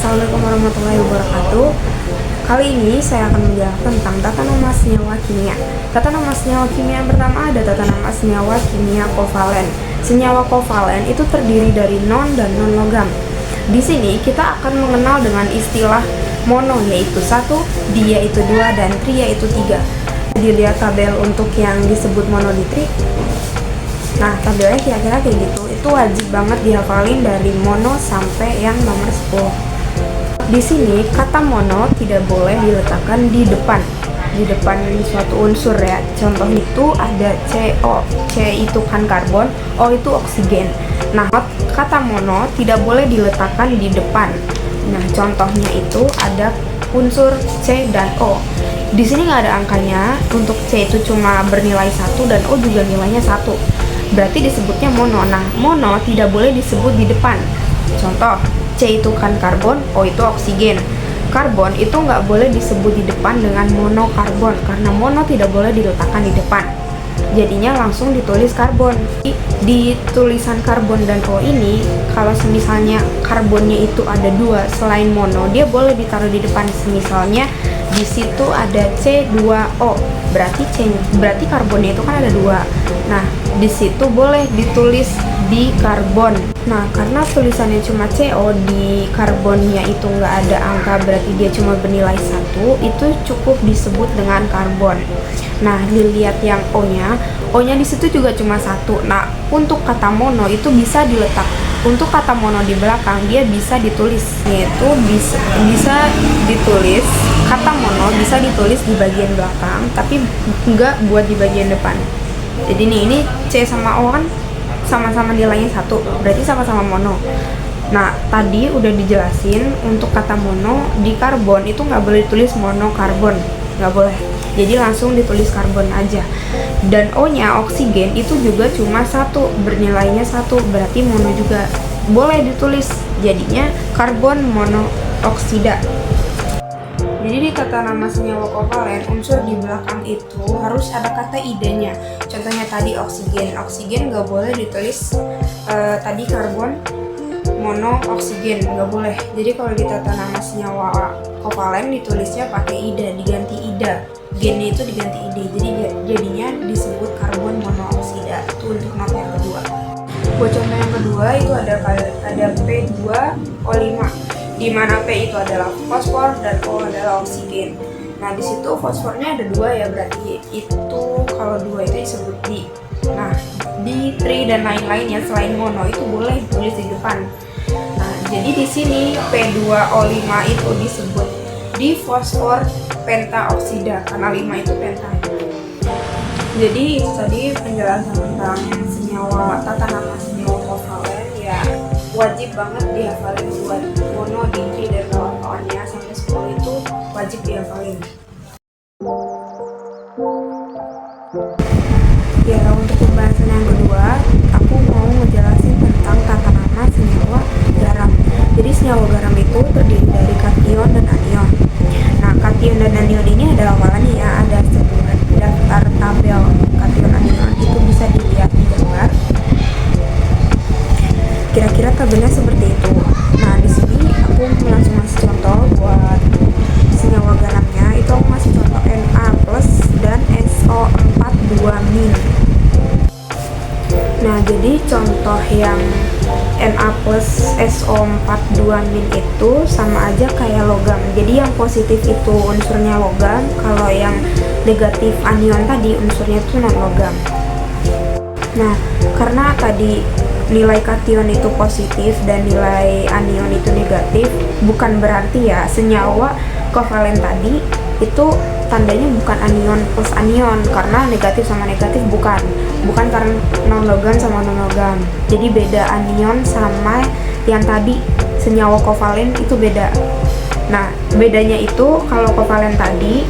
Assalamualaikum warahmatullahi wabarakatuh. Kali ini saya akan menjelaskan tentang tata nama senyawa kimia. Tata nama senyawa kimia yang pertama ada tata nama senyawa kimia kovalen. Senyawa kovalen itu terdiri dari non dan non logam. Di sini kita akan mengenal dengan istilah mono yaitu 1, di yaitu 2, dan tri yaitu 3. Dilihat tabel untuk yang disebut mono di tri. Nah, tabelnya kira-kira kayak gitu. Itu wajib banget dihafalin dari mono sampai yang nomor 10. Di sini kata mono tidak boleh diletakkan di depan suatu unsur ya. Contoh itu ada CO. C itu kan karbon, O itu oksigen. Nah, kata mono tidak boleh diletakkan di depan. Nah, contohnya itu ada unsur C dan O. Di sini nggak ada angkanya. Untuk C itu cuma bernilai 1 dan O juga nilainya 1. Berarti disebutnya mono. Nah, mono tidak boleh disebut di depan. Contoh, C itu kan karbon, O itu oksigen. Karbon itu nggak boleh disebut di depan dengan monokarbon, karena mono tidak boleh diletakkan di depan. Jadinya langsung ditulis karbon. Di tulisan karbon dan O ini, kalau misalnya karbonnya itu ada 2 selain mono, dia boleh ditaruh di depan. Misalnya di situ ada C2O, berarti karbonnya itu kan ada 2. Nah, di situ boleh ditulis di karbon. Nah, karena tulisannya cuma CO, di karbonnya itu nggak ada angka, berarti dia cuma bernilai 1, itu cukup disebut dengan karbon. Nah, dilihat yang O-nya di situ juga cuma 1. Nah, untuk kata mono itu bisa diletak. Untuk kata mono di belakang dia bisa ditulis, yaitu bisa ditulis kata mono bisa ditulis di bagian belakang, tapi nggak buat di bagian depan. Jadi ini C sama O kan sama-sama nilainya 1, berarti sama-sama mono. Nah, tadi udah dijelasin untuk kata mono di karbon itu nggak boleh ditulis monokarbon, nggak boleh. Jadi langsung ditulis karbon aja. Dan O-nya oksigen itu juga cuma 1, bernilainya 1, berarti mono juga boleh ditulis. Jadinya karbon monooksida. Jadi di tata nama senyawa kovalen, unsur di belakang itu harus ada kata idenya. Contohnya tadi oksigen nggak boleh ditulis tadi karbon monooksigen, nggak boleh. Jadi kalau di tata nama senyawa kovalen ditulisnya pakai ida, diganti ida. Gennya itu diganti ida, jadi jadinya disebut karbon monooksida. Itu untuk nota yang kedua. Buat contoh yang kedua itu ada P2O5, di mana P itu adalah fosfor dan O adalah oksigen. Nah, di situ fosfornya ada 2 ya, berarti itu kalau 2 itu disebut di. Nah, di tri dan lain-lainnya selain mono itu boleh ditulis di depan. Nah, jadi di sini P2O5 itu disebut di fosfor pentaoksida karena 5 itu penta. Jadi itu tadi penjelasan tentang senyawa tata nama senyawa kovalen ya, wajib banget dihafalin buat mono, di tri dan kawan-kawannya sampai 10 itu wajib dihafalin. Ya, untuk pembahasan yang kedua, aku mau ngejelasin tentang tata nama senyawa garam. Jadi senyawa garam itu terdiri dari kation dan anion. Nah, kation dan anion ini ada hafalannya ya, ada sebuah daftar tabel kation anion, itu bisa dilihat di gambar. Kira-kira tabelnya seperti itu. Nah, di sini aku langsung ngasih contoh buat senyawa garamnya. Itu aku ngasih contoh Na+ dan SO42-. Nah, jadi contoh yang Na+ SO42- itu sama aja kayak logam. Jadi yang positif itu unsurnya logam, kalau yang negatif anion tadi unsurnya itu non logam. Nah, karena tadi nilai kation itu positif dan nilai anion itu negatif, bukan berarti ya senyawa kovalen tadi itu tandanya bukan anion plus anion, karena negatif sama negatif bukan karena non logam sama non logam. Jadi beda anion sama yang tadi senyawa kovalen itu beda. Nah, bedanya itu kalau kovalen tadi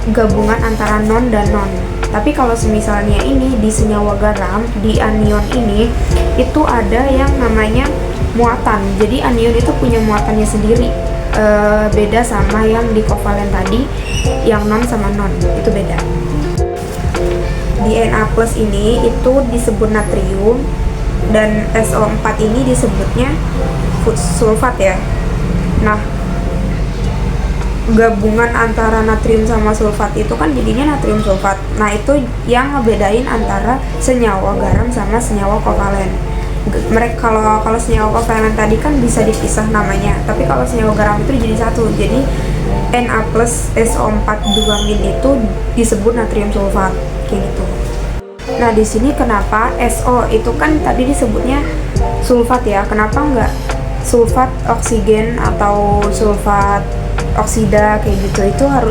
gabungan antara non dan non. Tapi kalau misalnya ini di senyawa garam, di anion ini itu ada yang namanya muatan. Jadi anion itu punya muatannya sendiri. Beda sama yang di kovalen tadi, yang non sama non, itu beda. Di Na+ ini itu disebut natrium, dan SO4 ini disebutnya sulfat ya. Nah, gabungan antara natrium sama sulfat itu kan jadinya natrium sulfat. Nah, itu yang ngebedain antara senyawa garam sama senyawa kovalen. Mereka kalau senyawa kovalen tadi kan bisa dipisah namanya, tapi kalau senyawa garam itu jadi satu. Jadi Na plus SO4 2-min itu disebut natrium sulfat kayak gitu. Nah, di sini kenapa SO itu kan tadi disebutnya sulfat ya, kenapa enggak sulfat oksigen atau sulfat oksida kayak gitu?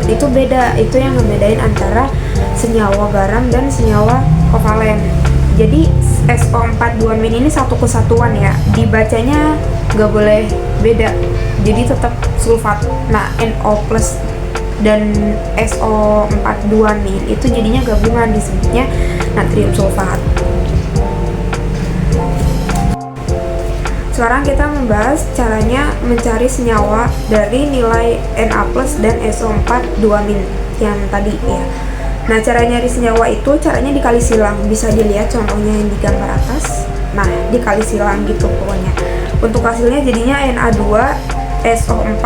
Itu beda, itu yang membedain antara senyawa garam dan senyawa kovalen. Jadi SO4 2-min ini satu kesatuan ya, dibacanya nggak boleh beda, jadi tetap sulfat. Nah, NO plus dan SO4 2-min itu jadinya gabungan, disebutnya natrium sulfat. Sekarang kita membahas caranya mencari senyawa dari nilai Na plus dan SO4 2-min yang tadi ya. Nah, cara nyari senyawa itu caranya dikali silang, bisa dilihat contohnya yang di gambar atas. Nah, dikali silang gitu pokoknya. Untuk hasilnya jadinya Na2SO4.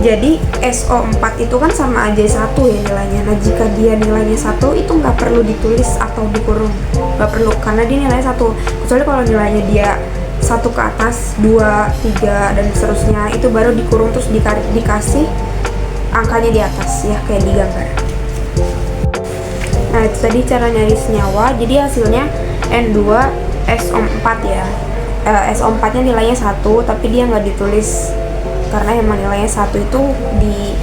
Jadi SO4 itu kan sama aja 1 ya nilainya. Nah, jika dia nilainya 1 itu nggak perlu ditulis atau dikurung, nggak perlu, karena dia nilainya 1. Kecuali kalau nilainya dia 1 ke atas, 2, 3, dan seterusnya, itu baru dikurung terus dikasih angkanya di atas ya, kayak di gambar. Nah, itu tadi cara nyari senyawa. Jadi hasilnya N2SO4 ya. SO4 nya nilainya 1, tapi dia nggak ditulis karena emang nilainya 1 itu di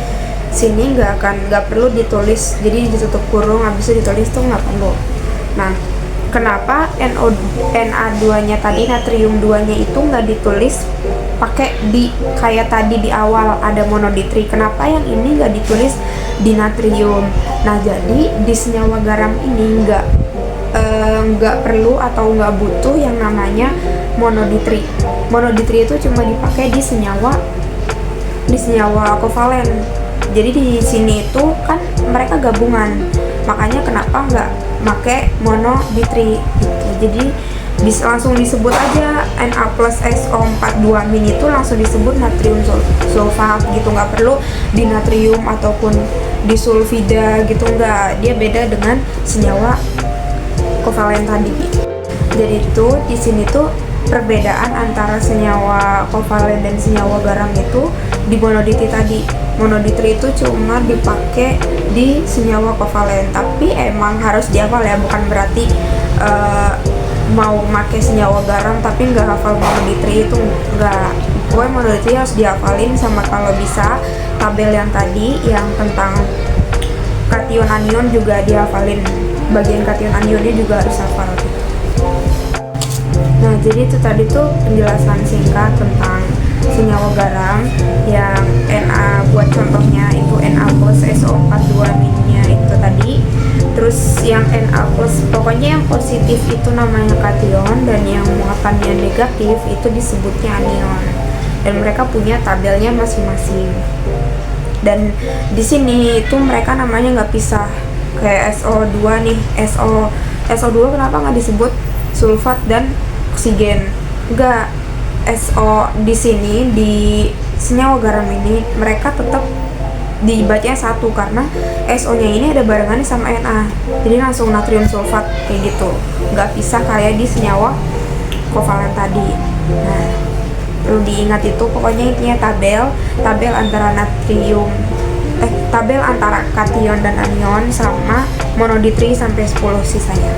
sini nggak perlu ditulis, jadi ditutup kurung, habis itu ditulis tuh nggak perlu. Nah, kenapa Na2 nya tadi, natrium 2 nya itu nggak ditulis pakai di kayak tadi di awal ada monoditri, kenapa yang ini nggak ditulis di natrium? Nah, jadi di senyawa garam ini nggak perlu atau nggak butuh yang namanya monoditri. Monoditri itu cuma dipakai di senyawa kovalen. Jadi di sini itu kan mereka gabungan, makanya kenapa nggak pakai monoditri gitu. Jadi bisa langsung disebut aja Na plus SO4 2-min itu langsung disebut natrium sulfat gitu, nggak perlu di natrium ataupun di sulfida gitu, nggak. Dia beda dengan senyawa kovalen tadi. Jadi itu di sini tuh perbedaan antara senyawa kovalen dan senyawa garam itu di monoditri tadi. Monoditri itu cuma dipakai di senyawa kovalen, tapi emang harus dihafal ya, bukan berarti mau pakai senyawa garam tapi nggak hafal monoditri, itu nggak. Pokoknya monoditri harus dihafalin, sama kalau bisa tabel yang tadi yang tentang kation anion juga dihafalin, bagian kation anionnya juga harus hafal gitu. Nah, jadi itu tadi tuh penjelasan singkat tentang senyawa garam yang Na buat contohnya itu Na plus SO4 2-min-nya itu tadi. Terus yang Na plus, pokoknya yang positif itu namanya kation, dan yang muatannya negatif itu disebutnya anion. Dan mereka punya tabelnya masing-masing. Dan di sini itu mereka namanya nggak pisah. Kayak SO2 nih, SO2 kenapa nggak disebut sulfat dan oksigen? Enggak. SO di sini di senyawa garam ini mereka tetap dibacanya 1 karena SO-nya ini ada barengannya sama Na. Jadi langsung natrium sulfat kayak gitu. Nggak pisah kayak di senyawa kovalen tadi. Nah, perlu diingat itu, pokoknya intinya tabel antara tabel antara kation dan anion sama monoditri sampai 10 sisanya.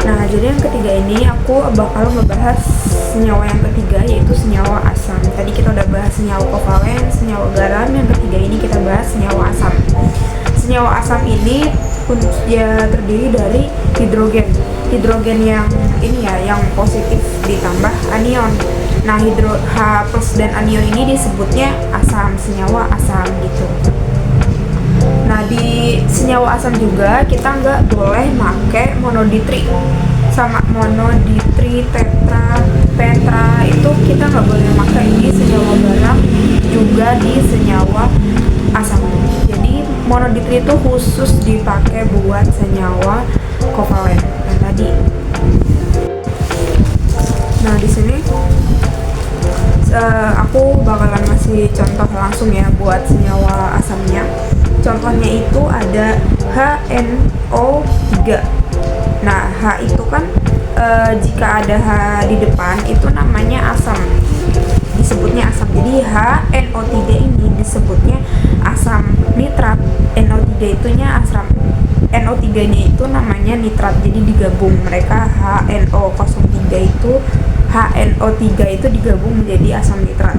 Nah, jadi yang ketiga ini aku bakal ngebahas senyawa yang ketiga, yaitu senyawa asam. Tadi kita udah bahas senyawa kovalen, senyawa garam, yang ketiga ini kita bahas senyawa asam. Senyawa asam ini ya terdiri dari hidrogen yang ini ya, yang positif ditambah anion. Nah, H plus dan anion ini disebutnya asam, senyawa asam gitu. Nah, di senyawa asam juga kita nggak boleh pakai monoditri sama monoditri, tetra itu kita nggak boleh pakai di senyawa garam, juga di senyawa asam. Jadi monoditri itu khusus dipakai buat senyawa kovalen yang tadi. Nah, di sini aku bakalan ngasih contoh langsung ya buat senyawa asamnya. Contohnya itu ada HNO3. Nah, H itu kan jika ada H di depan itu namanya asam, disebutnya asam. Jadi HNO3 ini disebutnya asam nitrat, NO3 itunya asam, NO3 nya itu namanya nitrat, jadi digabung mereka HNO03 itu, HNO3 itu digabung menjadi asam nitrat.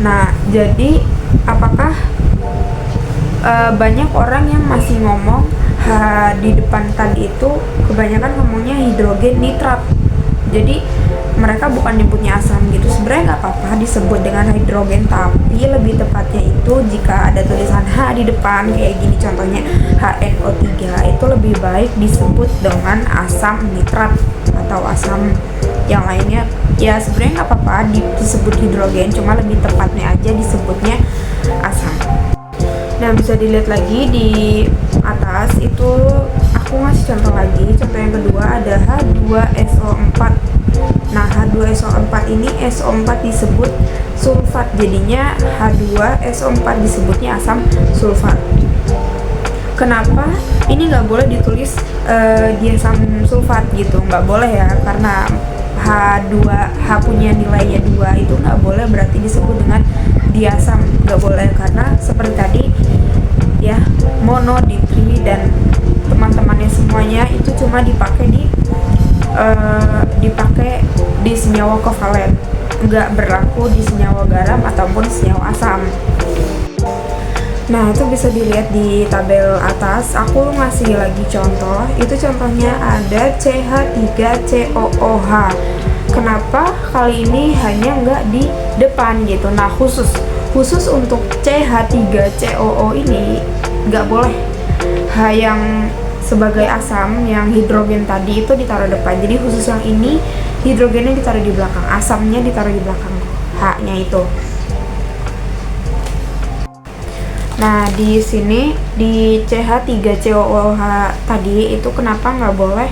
Nah, jadi apakah banyak orang yang masih ngomong H di depan tadi itu kebanyakan ngomongnya hidrogen nitrat, jadi mereka bukan nyebutnya asam gitu. Sebenarnya nggak apa-apa disebut dengan hidrogen, tapi lebih tepatnya itu jika ada tulisan H di depan kayak gini contohnya HNO3 itu lebih baik disebut dengan asam nitrat atau asam yang lainnya. Ya sebenarnya nggak apa-apa disebut hidrogen, cuma lebih tepatnya aja disebutnya asam. Nah, bisa dilihat lagi di atas itu aku ngasih contoh lagi. Contoh yang kedua ada H2SO4. Nah, H2SO4 ini SO4 disebut sulfat, jadinya H2SO4 disebutnya asam sulfat. Kenapa ini nggak boleh ditulis di asam sulfat gitu? Nggak boleh ya, karena H punya nilainya 2 itu nggak boleh berarti disebut dengan diasam, nggak boleh, karena seperti tadi ya, mono, ditri, dan teman-temannya semuanya itu cuma dipakai di senyawa kovalen, nggak berlaku di senyawa garam ataupun senyawa asam. Nah, itu bisa dilihat di tabel atas. Aku ngasih lagi contoh. Itu contohnya ada CH3COOH. Kenapa kali ini hanya nggak di depan gitu? Nah, khusus untuk CH3COO ini nggak boleh. H yang sebagai asam, yang hidrogen tadi itu ditaruh depan. Jadi khusus yang ini hidrogennya ditaruh di belakang, asamnya ditaruh di belakang H-nya itu. Nah, di sini di CH3COOH tadi itu kenapa nggak boleh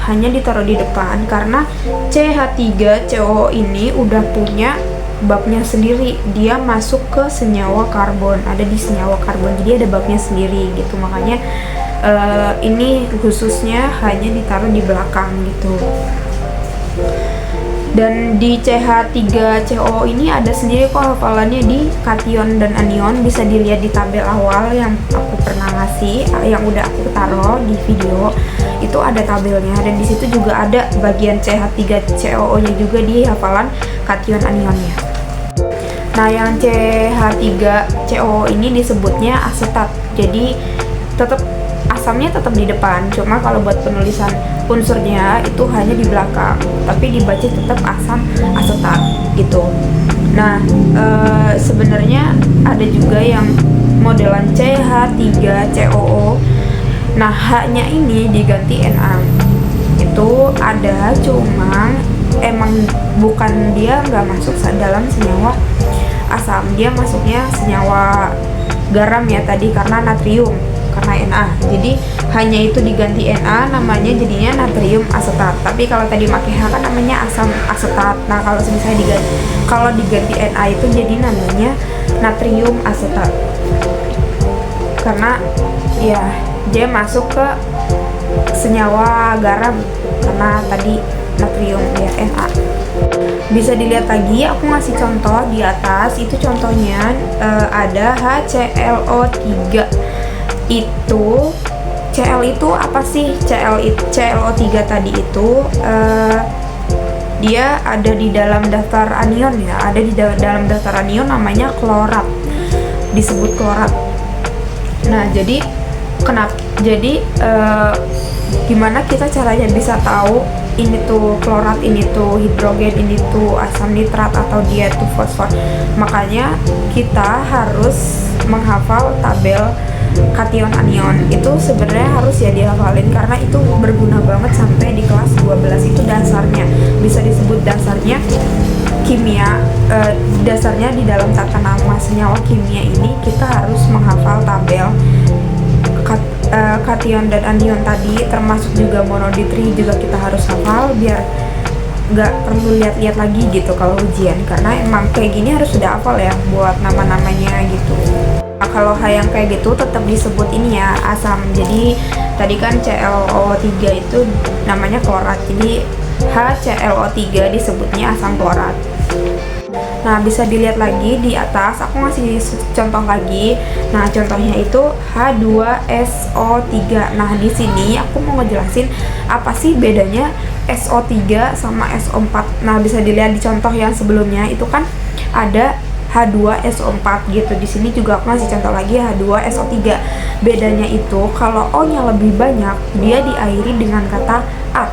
hanya ditaruh di depan? Karena CH3COO ini udah punya babnya sendiri, dia masuk ke senyawa karbon, ada di senyawa karbon, jadi ada babnya sendiri gitu. Makanya ini khususnya hanya ditaruh di belakang gitu. Dan di CH3COO ini ada sendiri kok hafalannya di kation dan anion, bisa dilihat di tabel awal yang aku pernah ngasih, yang udah aku taruh di video itu ada tabelnya, dan di situ juga ada bagian CH3COO nya juga di hafalan kation anionnya. Nah, yang CH3COO ini disebutnya asetat, jadi asamnya tetap di depan, cuma kalau buat penulisan unsurnya itu hanya di belakang, tapi dibaca tetap asam asetat gitu. Nah, sebenarnya ada juga yang modelan CH3COO. Nah, H-nya ini diganti Na. Itu ada, cuma emang bukan, dia nggak masuk dalam senyawa asam, dia masuknya senyawa garam ya tadi, karena natrium, karena Na. Jadi hanya itu diganti Na, namanya jadinya natrium asetat. Tapi kalau tadi pakai H kan namanya asam asetat. Nah, kalau misalnya diganti Na itu jadi namanya natrium asetat, karena ya dia masuk ke senyawa garam karena tadi natrium ya Na. Bisa dilihat lagi, aku ngasih contoh di atas. Itu contohnya ada HClO3. Itu Cl itu apa sih? ClO3 tadi itu dia ada di dalam daftar anion ya, ada di dalam daftar anion namanya klorat, disebut klorat. Nah, jadi gimana kita caranya bisa tahu ini tuh klorat, ini tuh hidrogen, ini tuh asam nitrat, atau dia tuh fosfor? Makanya kita harus menghafal tabel kation anion. Itu sebenarnya harus ya dihafalin, karena itu berguna banget sampai di kelas 12. Itu dasarnya, bisa disebut dasarnya kimia, dasarnya di dalam tata nama senyawa kimia ini kita harus menghafal tabel kation dan anion tadi, termasuk juga monoditri juga kita harus hafal biar nggak perlu lihat-lihat lagi gitu kalau ujian, karena emang kayak gini harus sudah hafal ya buat nama-namanya gitu. Nah, kalau H yang kayak gitu tetap disebut ini ya, asam. Jadi tadi kan ClO3 itu namanya klorat, jadi HClO3 disebutnya asam klorat. Nah, bisa dilihat lagi di atas, aku ngasih contoh lagi. Nah, contohnya itu H2SO3. Nah, di sini aku mau ngejelasin apa sih bedanya SO3 sama SO4. Nah, bisa dilihat di contoh yang sebelumnya itu kan ada H2SO4 gitu. Di sini juga aku ngasih contoh lagi H2SO3. Bedanya itu kalau O-nya lebih banyak, dia diakhiri dengan kata at.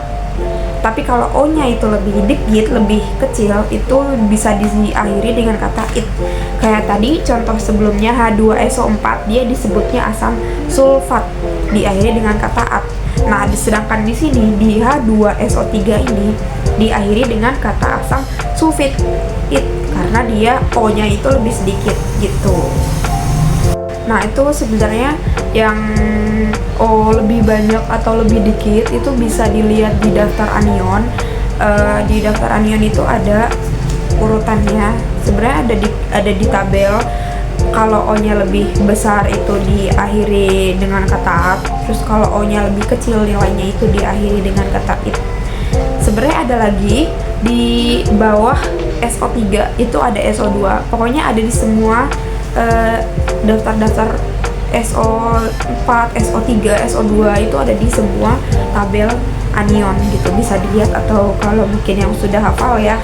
Tapi kalau O-nya itu lebih dikit, lebih kecil, itu bisa diakhiri dengan kata it. Kayak tadi contoh sebelumnya H2SO4, dia disebutnya asam sulfat, diakhiri dengan kata at. Nah, sedangkan di sini di H2SO3 ini diakhiri dengan kata asam sulfit it, karena dia O-nya itu lebih sedikit gitu. Nah, itu sebenarnya yang O lebih banyak atau lebih dikit itu bisa dilihat di daftar anion. Di daftar anion itu ada urutannya. Sebenarnya ada di tabel. Kalau O-nya lebih besar itu diakhiri dengan kata at, terus kalau O-nya lebih kecil nilainya itu diakhiri dengan kata it. Sebenarnya ada lagi di bawah SO3 itu ada SO2. Pokoknya ada di semua daftar-daftar SO4, SO3, SO2 itu ada di semua tabel anion gitu, bisa dilihat atau kalau mungkin yang sudah hafal ya.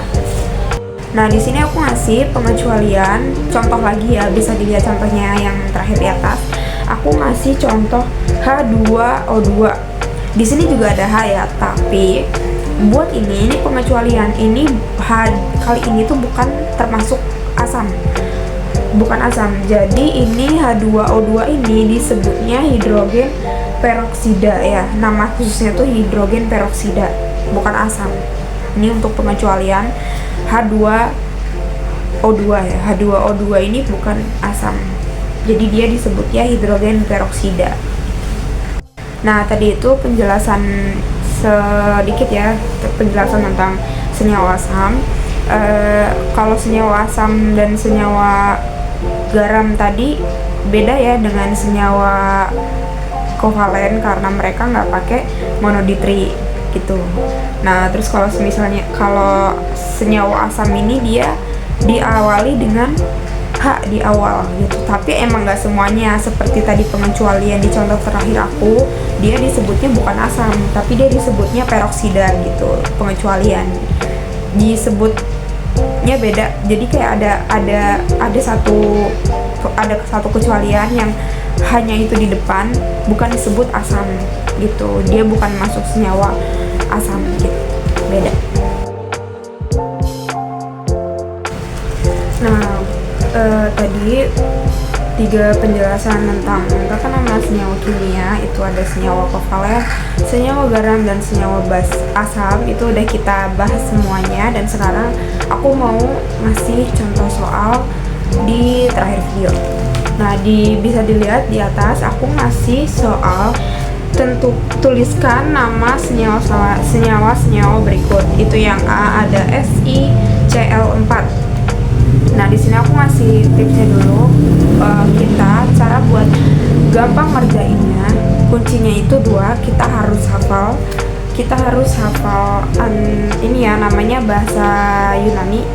Nah, di sini aku ngasih pengecualian contoh lagi ya, bisa dilihat contohnya yang terakhir di atas. Aku ngasih contoh H2O2. Di sini juga ada H ya, tapi buat ini pengecualian ini H kali ini tuh bukan termasuk asam. Bukan asam. Jadi ini H2O2 ini disebutnya hidrogen peroksida ya. Nama khususnya tuh hidrogen peroksida, bukan asam. Ini untuk pengecualian H2O2 ya. H2O2 ini bukan asam. Jadi dia disebutnya hidrogen peroksida. Nah, tadi itu penjelasan sedikit ya, penjelasan tentang senyawa asam. Kalau senyawa asam dan senyawa garam tadi beda ya dengan senyawa kovalen karena mereka nggak pakai monoditri gitu. Nah, terus kalau misalnya kalau senyawa asam ini dia diawali dengan H di awal gitu, tapi emang nggak semuanya. Seperti tadi pengecualian di contoh terakhir aku, dia disebutnya bukan asam tapi dia disebutnya peroksida gitu. Pengecualian disebutnya beda, jadi kayak ada satu kecualian yang hanya itu di depan, bukan disebut asam gitu, dia bukan masuk senyawa asam gitu, beda. Nah, tadi 3 penjelasan tentang tata nama senyawa kimia itu ada senyawa kovalen, senyawa garam, dan senyawa asam. Itu udah kita bahas semuanya, dan sekarang aku mau ngasih contoh soal di terakhir video. Nah, bisa dilihat di atas aku ngasih soal tuliskan nama senyawa berikut. Itu yang A ada SiCl4. Nah, di sini aku ngasih tipsnya dulu. Kita cara buat gampang ngerjainnya, kuncinya itu 2. Kita harus hafal ini ya, namanya bahasa Yunani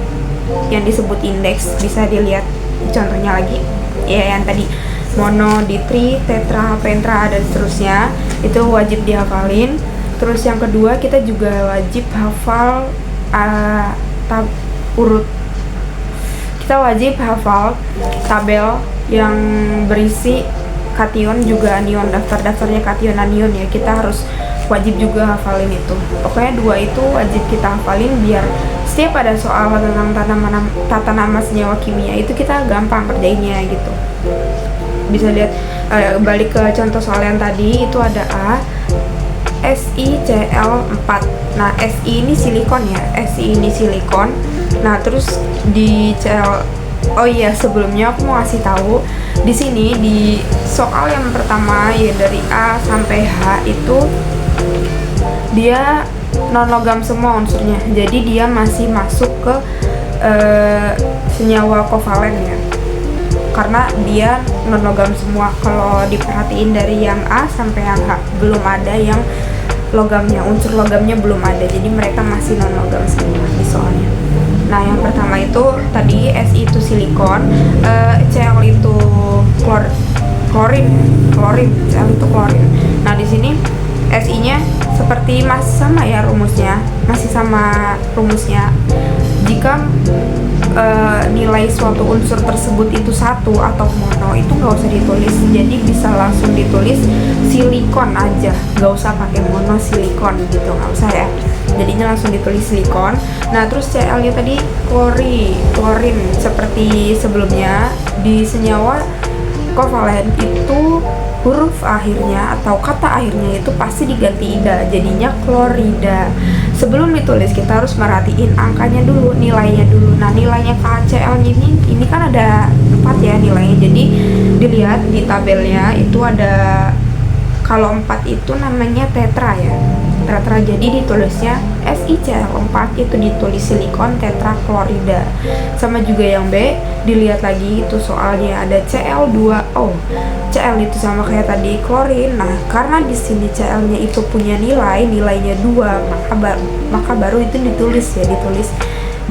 yang disebut indeks. Bisa dilihat contohnya lagi ya, yang tadi mono, ditri, tetra, pentra, dan seterusnya, itu wajib dihafalin. Terus yang kedua, kita juga wajib hafal kita wajib hafal tabel yang berisi kation juga anion, daftar-daftarnya kation anion ya, kita harus wajib juga hafalin itu. Pokoknya 2 itu wajib kita hafalin biar setiap ada soal tentang tata nama senyawa kimia itu kita gampang kerjainnya gitu. Bisa lihat, balik ke contoh soal yang tadi, itu ada A SiCl4. Nah, Si ini silikon ya, Si ini silikon. Nah, terus di oh iya, sebelumnya aku mau kasih tahu di sini di soal yang pertama ya, dari A sampai H itu dia non logam semua unsurnya, jadi dia masih masuk ke senyawa kovalen ya, karena dia non logam semua. Kalau diperhatiin dari yang A sampai yang H belum ada yang logamnya, unsur logamnya belum ada, jadi mereka masih non logam semua di soalnya. Nah, yang pertama itu tadi Si itu silikon, Cl itu klorin, Cl itu klorin. Nah, di sini Si-nya seperti masih sama ya rumusnya, masih sama rumusnya. Jika nilai suatu unsur tersebut itu satu atau mono, itu nggak usah ditulis, jadi bisa langsung ditulis silikon aja, nggak usah pakai mono silikon gitu, nggak usah ya, jadinya langsung ditulis silikon. Nah, terus Cl nya tadi klorin seperti sebelumnya. Di senyawa kovalen itu huruf akhirnya atau kata akhirnya itu pasti diganti ida, jadinya klorida. Sebelum ditulis kita harus merhatiin angkanya dulu, nilainya dulu. Nah, nilainya KCl ini kan ada 4 ya nilainya, jadi dilihat di tabelnya itu ada, kalau 4 itu namanya tetra ya, tetra, jadi ditulisnya SiCl4 itu ditulis silikon tetraklorida. Sama juga yang B, dilihat lagi itu soalnya ada Cl2O. Cl itu sama kayak tadi klorin. Nah, karena di sini Cl-nya itu punya nilainya 2, maka baru itu ditulis ya, ditulis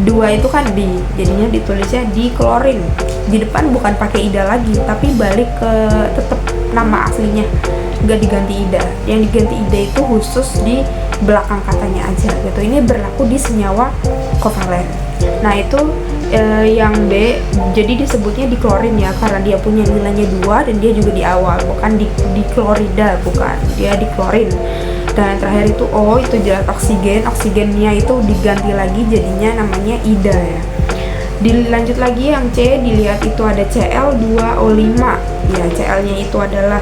2 itu kan di, jadinya ditulisnya di klorin. Di depan bukan pakai ida lagi, tapi balik ke tetap nama aslinya, nggak diganti ida. Yang diganti ida itu khusus di belakang katanya aja gitu. Ini berlaku di senyawa kovalen. Nah, itu yang B, jadi disebutnya diklorin ya, karena dia punya nilainya 2 dan dia juga di awal, bukan di klorida, bukan, dia diklorin. Dan yang terakhir itu O, itu jelas oksigen, oksigennya itu diganti lagi jadinya namanya ida ya. Dilanjut lagi yang C, dilihat itu ada Cl2O5 ya, Cl-nya itu adalah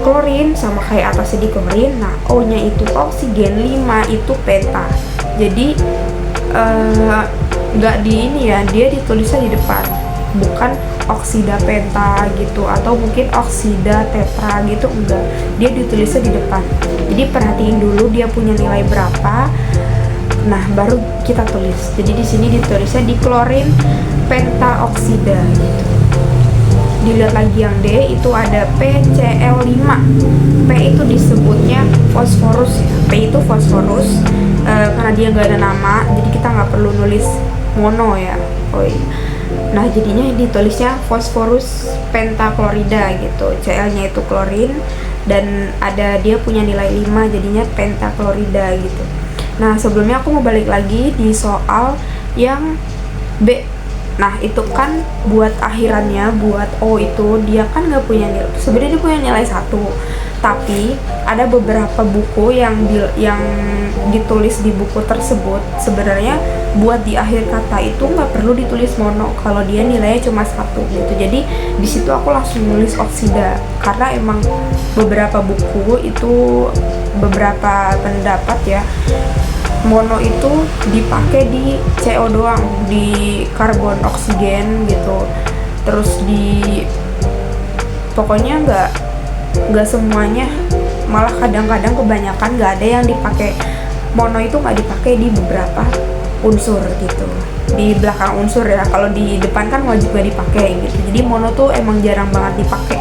klorin sama kayak atasnya di klorin. Nah, O-nya itu oksigen, 5 itu penta. Jadi nggak di ini ya, dia ditulisnya di depan, bukan oksida penta gitu, atau mungkin oksida tetra gitu, enggak, dia ditulisnya di depan. Jadi perhatiin dulu dia punya nilai berapa, nah baru kita tulis. Jadi di sini ditulisnya di klorin pentaoksida gitu. Dilihat lagi yang D, itu ada PCl5. P itu disebutnya fosforus ya, P itu fosforus, karena dia nggak ada nama, jadi kita nggak perlu nulis mono ya. Oh iya. Nah, jadinya ditulisnya fosforus pentaklorida gitu. Cl-nya itu klorin dan ada dia punya nilai 5, jadinya pentaklorida gitu. Nah, sebelumnya aku mau balik lagi di soal yang B. Nah, itu kan buat akhirannya, buat O itu dia kan nggak punya nilai, sebenarnya dia punya nilai 1, tapi ada beberapa buku yang ditulis di buku tersebut sebenarnya buat di akhir kata itu nggak perlu ditulis mono kalau dia nilainya cuma 1 gitu. Jadi di situ aku langsung nulis oksida, karena emang beberapa buku itu, beberapa pendapat ya, mono itu dipakai di CO doang, di karbon oksigen gitu. Terus di pokoknya nggak semuanya, malah kadang-kadang kebanyakan nggak ada yang dipakai. Mono itu nggak dipakai di beberapa unsur gitu, di belakang unsur ya. Kalau di depan kan wajib nggak dipakai gitu. Jadi mono tuh emang jarang banget dipakai.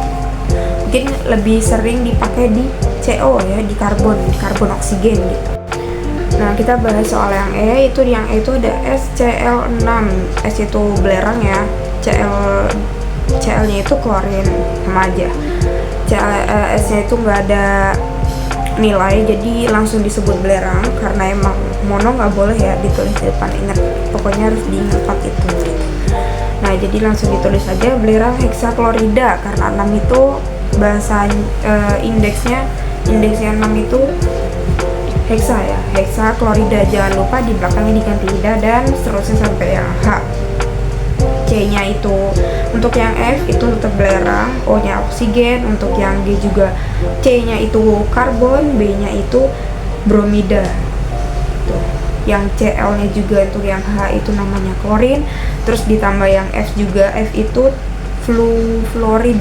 Mungkin lebih sering dipakai di CO ya, di karbon oksigen gitu. Nah, kita bahas soal yang E. Yang E itu ada SCl6. S itu belerang ya, Cl-nya itu klorin, sama aja. S-nya itu nggak ada nilai, jadi langsung disebut belerang, karena emang mono nggak boleh ya ditulis di depan, ingat, pokoknya harus diingat itu. Nah, jadi langsung ditulis aja belerang heksaklorida, karena 6 itu bahasa indeksnya 6 itu heksa ya, heksaklorida. Jangan lupa di belakangnya diganti ida dan seterusnya sampai yang H. C-nya itu untuk yang F itu tetap belerang, O-nya oksigen, untuk yang G juga C-nya itu karbon, B-nya itu bromida. Tuh. Yang Cl-nya juga untuk yang H itu namanya klorin, terus ditambah yang F juga, F itu fluorin.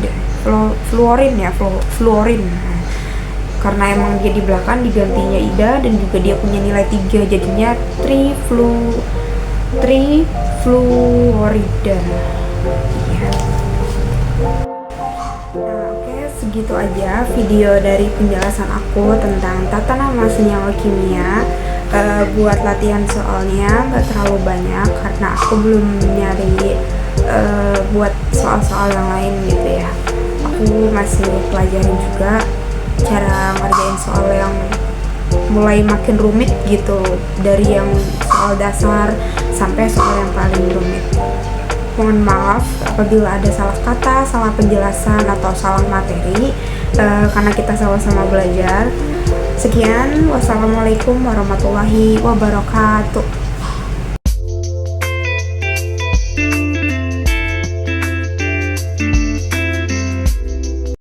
karena emang dia di belakang digantinya Ida dan juga dia punya nilai 3 jadinya trifluorida. Iya. Nah, oke, segitu aja video dari penjelasan aku tentang tata nama senyawa kimia. Buat latihan soalnya nggak terlalu banyak karena aku belum nyari buat soal-soal yang lain gitu ya. Aku masih pelajarin juga cara ngerjain soal yang mulai makin rumit gitu, dari yang soal dasar sampai soal yang paling rumit. Mohon maaf apabila ada salah kata, salah penjelasan, atau salah materi, karena kita sama-sama belajar. Sekian, wassalamualaikum warahmatullahi wabarakatuh.